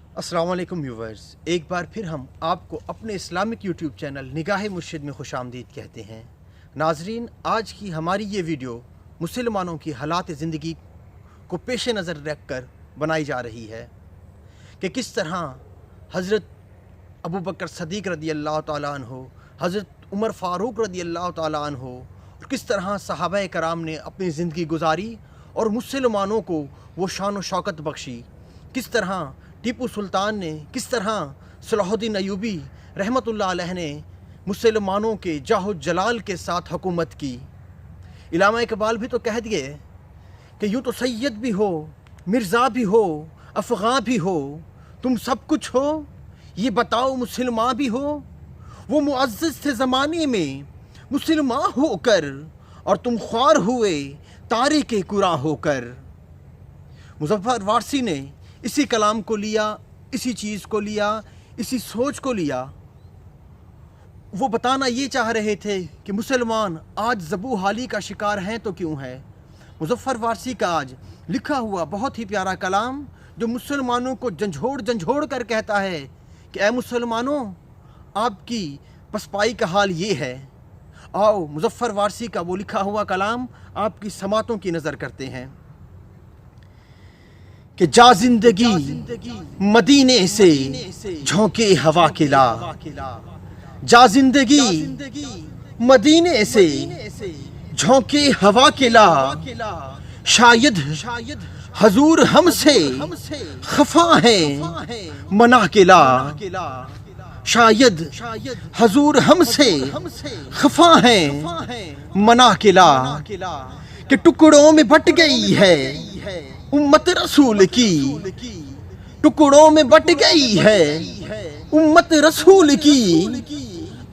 अस्सलाम वालेकुम व्यूवर्स, एक बार फिर हम आपको अपने इस्लामिक यूट्यूब चैनल निगाह मुर्शिद में खुशामदीद कहते हैं। नाजरीन, आज की हमारी ये वीडियो मुसलमानों की हालात ज़िंदगी को पेश नज़र रख कर बनाई जा रही है कि किस तरह हज़रत अबू बकर सदीक़ रदी अल्लाह ताला अन्हो, हज़रत उमर फ़ारूक रदी अल्लाह ताला अन्हो और किस तरह सहाबा कराम ने अपनी ज़िंदगी गुजारी और मुसलमानों को वो शान व शौकत बख्शी। किस तरह टीपू सुल्तान ने, किस तरह सलाहुद्दीन अय्यूबी रहमतुल्लाह अलैह ने मुसलमानों के जाहो जलाल के साथ हुकूमत की। इलामा इकबाल भी तो कह दिए कि यूँ तो सैयद भी हो, मिर्ज़ा भी हो, अफ़गां भी हो, तुम सब कुछ हो, ये बताओ मुसलमान भी हो। वो मुअज़्ज़ज़ थे ज़माने में मुसलमान होकर और तुम ख्वार हुए तारिक़े कुरान होकर। मुज़फ़्फ़र वारसी ने इसी कलाम को लिया, इसी चीज़ को लिया, इसी सोच को लिया। वो बताना ये चाह रहे थे कि मुसलमान आज ज़बू हाली का शिकार हैं तो क्यों है। मुज़फ़्फ़र वारसी का आज लिखा हुआ बहुत ही प्यारा कलाम जो मुसलमानों को झंझोड़ कर कहता है कि ऐ मुसलमानों, आपकी पसपाई का हाल ये है। आओ मुज़फ़्फ़र वारसी का वो लिखा हुआ कलाम आपकी समातों की नज़र करते हैं कि जा जिंदगी मदीने से झोंके हवा किला, जा जिंदगी मदीने से झोंके हवा किला, शायद हजूर हमसे खफा है मना किला, शायद हजूर हमसे खफा है मना किला, कि टुकड़ों में बट गई है उम्मत रसूल की, टुकड़ों में बट गई है उम्मत रसूल की,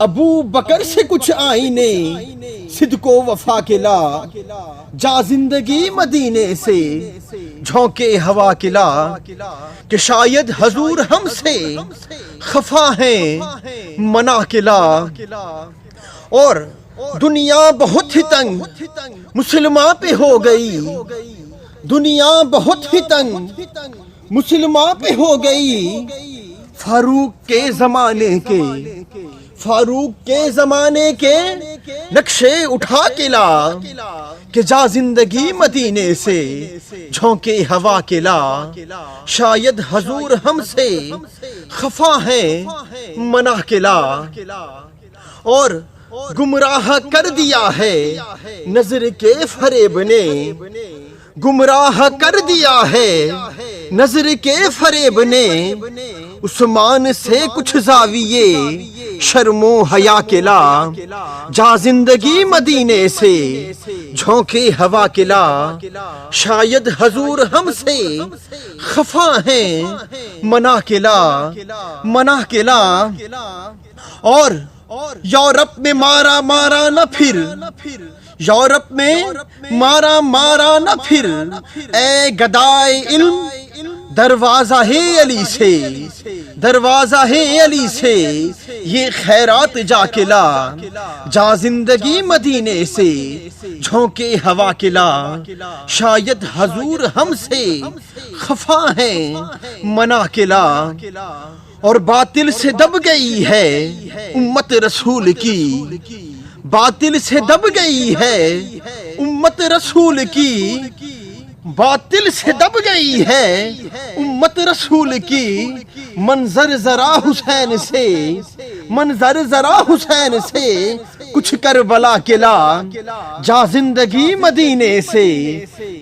अबू बकर से कुछ आईने सिद्को वफा किला, जा जिंदगी मदीने से झोंके हवा किला, कि शायद हजूर हमसे खफा है मना किला। और दुनिया बहुत ही तंग मुसलमान पे हो गई, दुनिया बहुत ही तंग मुसलमान पे हो गई, फारूक के ज़माने के, फारूक के ज़माने के नक्शे उठा के ला, कि जा जिंदगी मदीने से झोंके हवा के ला, शायद हजूर हमसे खफा है मना के ला। और गुमराह कर दिया है नजर के फरेब ने, गुमराह कर दिया है नजर के फरेब ने, उस्मान से कुछ जाविये शर्मो हया किला, जा जिंदगी मदीने से झोंके हवा किला, शायद हजूर हमसे खफा है मना किला, मना किला। और यूरोप में मारा मारा न फिर, यूरोप में मारा मारा न फिर, ए गदाए इल्म दरवाजा है अली से, दरवाजा है अली से, ये खैरात जाके ला, जा जिंदगी मदीने से झोंके हवा किला, शायद हजूर हमसे खफा है मना किला। और बातिल से दब गई है उम्मत रसूल की, बातिल से दब गई है उम्मत रसूल की, बातिल से दब गई है उम्मत रसूल की, मंजर जरा हुसैन से, मंजर जरा हुसैन से कुछ करबला किला, जा जिंदगी मदीने से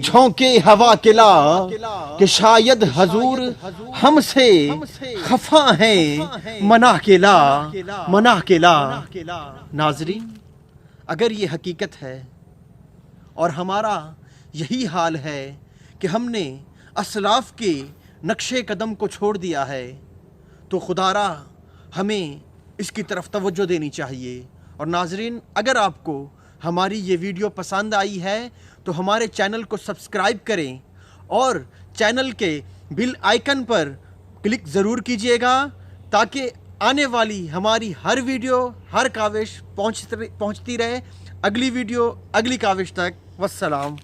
झोंके हवा किला, कि शायद हजूर हमसे खफा है मना किला, मना किला। नाजरीन, अगर ये हकीकत है और हमारा यही हाल है कि हमने असलाफ के नक्शे कदम को छोड़ दिया है, तो खुदारा हमें इसकी तरफ तवज्जो देनी चाहिए। और नाजरीन, अगर आपको हमारी ये वीडियो पसंद आई है तो हमारे चैनल को सब्सक्राइब करें और चैनल के बेल आइकन पर क्लिक ज़रूर कीजिएगा, ताकि आने वाली हमारी हर वीडियो, हर काविश पहुंचती रहे। अगली वीडियो अगली काविश तक, वस्सलाम।